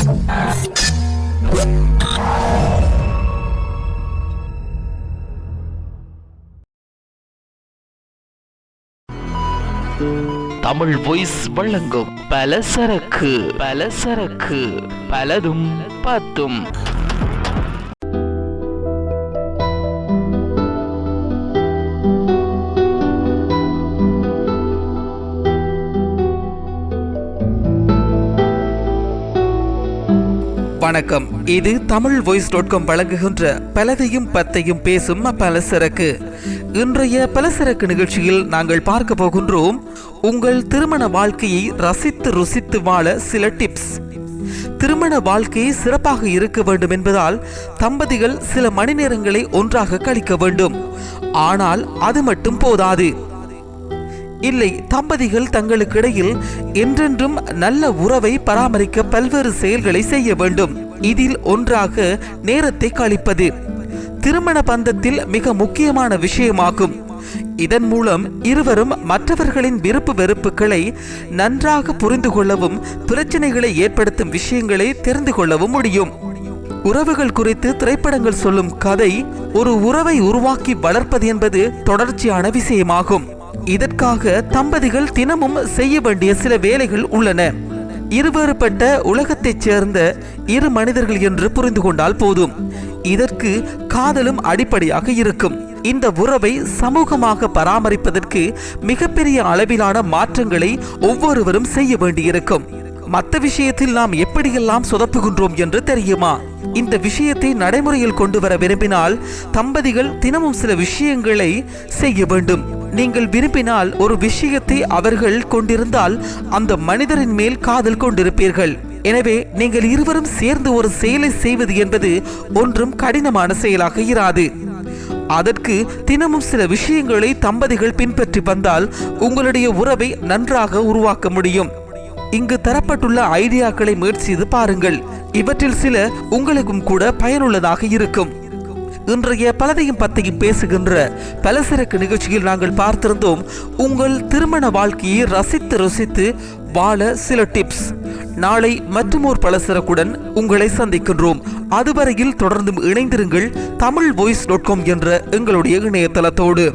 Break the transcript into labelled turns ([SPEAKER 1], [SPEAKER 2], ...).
[SPEAKER 1] Tamil voice வழங்கும் பலசரக்கு பலதும் பத்தும்.
[SPEAKER 2] வணக்கம். இது தமிழ் voice.com வழங்குகின்ற பலதையும் பத்தையும் பேசும் பலசரக்கு. இன்றைய பலசரக்கு நிகழ்ச்சியில் நாங்கள் பார்க்க போகின்றோம் உங்கள் திருமண வாழ்க்கையை ரசித்து ருசித்து வாழ சில டிப்ஸ். திருமண வாழ்க்கையை சிறப்பாக இருக்க வேண்டும் என்பதால் தம்பதிகள் சில மணி நேரங்களை ஒன்றாக கழிக்க வேண்டும். ஆனால் அது மட்டும் போதாது. இல்லை, தம்பதிகள் தங்களுக்கிடையில் என்றென்றும் நல்ல உறவை பராமரிக்க பல்வேறு செயல்களை செய்ய வேண்டும். இதில் ஒன்றாக நேரத்தை கழிப்பது திருமண பந்தத்தில் மிக முக்கியமான விஷயமாகும். இதன் மூலம் இருவரும் மற்றவர்களின் விருப்பு வெறுப்புகளை நன்றாக புரிந்து கொள்ளவும் பிரச்சனைகளை ஏற்படுத்தும் விஷயங்களை தெரிந்து கொள்ளவும் முடியும். உறவுகள் குறித்து திரைப்படங்கள் சொல்லும் கதை ஒரு உறவை உருவாக்கி வளர்ப்பது என்பது தொடர்ச்சியான விஷயமாகும். இதற்காக தம்பதிகள் தினமும் செய்ய வேண்டிய சில வேலைகள் உள்ளன. இருவேறுபட்ட உலகத்தைச் சேர்ந்த இரு மனிதர்கள் என்று புரிந்து கொண்டால் போதும். இதற்கு காதலும் அடிப்படையாக இருக்கும். இந்த உறவை சமூகமாக பராமரிப்பதற்கு மிகப்பெரிய அளவிலான மாற்றங்களை ஒவ்வொருவரும் செய்ய வேண்டியிருக்கும். மற்ற விஷயத்தில் நாம் எப்படியெல்லாம் சொதப்புகின்றோம் என்று தெரியுமா? இந்த விஷயத்தை நடைமுறையில் கொண்டு வர விரும்பினால் தம்பதிகள் தினமும் சில விஷயங்களை செய்ய வேண்டும். நீங்கள் விரும்பினால் ஒரு விஷயத்தை அவர்கள் கொண்டிருந்தால் அந்த மனிதரின் மேல் காதல் கொண்டிருப்பீர்கள். எனவே நீங்கள் இருவரும் சேர்ந்து ஒரு செயலை செய்வது என்பது ஒன்றும் கடினமான செயலாக இராது. அதற்கு தினமும் சில விஷயங்களை தம்பதிகள் பின்பற்றி வந்தால் உங்களுடைய உறவை நன்றாக உருவாக்க முடியும். இங்கு தரப்பட்டுள்ள ஐடியாக்களை முயற்சி செய்து பாருங்கள். இவற்றில் சில உங்களுக்கும் கூட பயனுள்ளதாக இருக்கும். இன்றைய பலதையும் பத்தையும் பேசுகின்ற பலசரக்கு நிகழ்ச்சியில் நாங்கள் பார்த்திருந்தோம் உங்கள் திருமண வாழ்க்கையை ரசித்து ருசித்து வாழ சில டிப்ஸ். நாளை மற்றுமோர் பலசரக்குடன் உங்களை சந்திக்கின்றோம். அதுவரையில் தொடர்ந்தும் இணைந்திருங்கள் தமிழ் voice.com என்ற எங்களுடைய இணையதளத்தோடு.